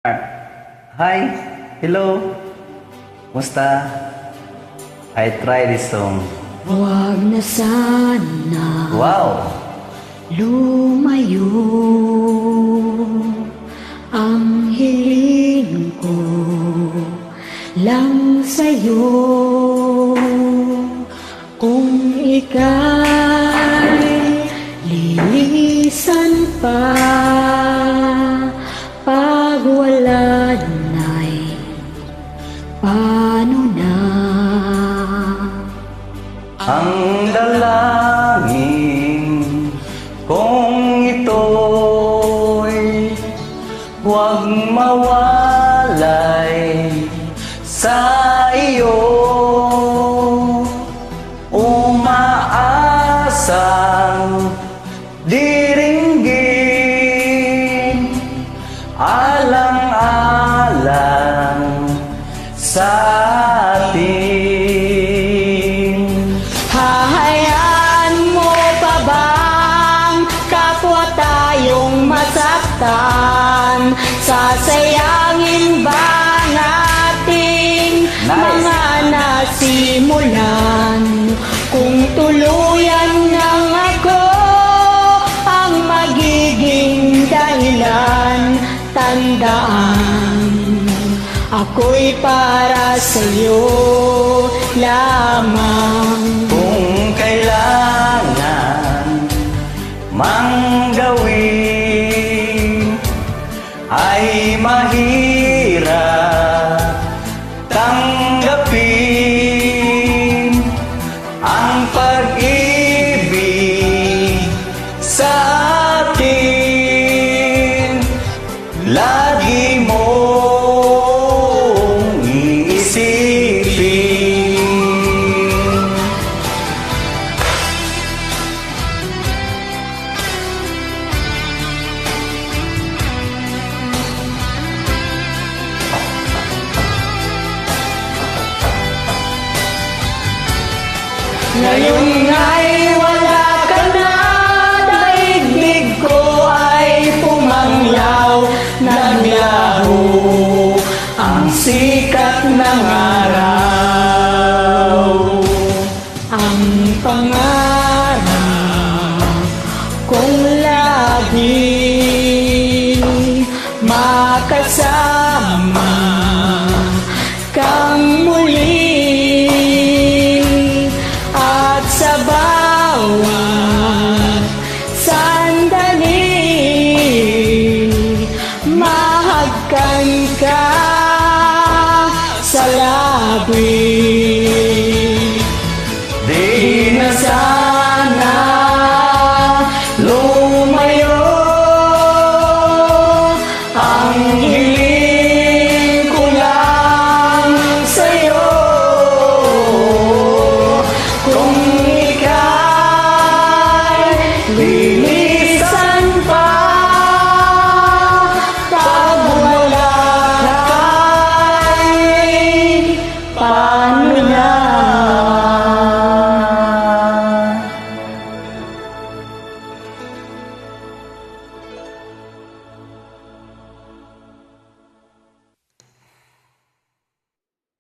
Hi, hello. Musta? I try this song. Huwag na sana Wow! lumayo. Ang hiling ko lang sa'yo. Kung ika'y lilisan pa, pag wala na'y paano na? Ang dalangin kung ito'y huwag mawalay sa iyo. Umaasang diringgin, alang-alang sa atin. Hahayaan mo pa bang kapwa tayong masaktan? Sasayangin ba ang ating mga nasimulan? Kung tuluyan ng ako ang magiging dahilan, tandaan ako'y para sa'yo lamang. Kung kailangan mang gawin ay mahirap tanggapin ang pag-ibig sa atin. Lagi mong iisipin. Ngayon ay wala ka na, daigdig ko ay pumanglaw. Naglaho ang sikat ng araw. Ang pangarap kong lagi makasama kang muli. At sa bawat sandali, mahagkan ka sa labi.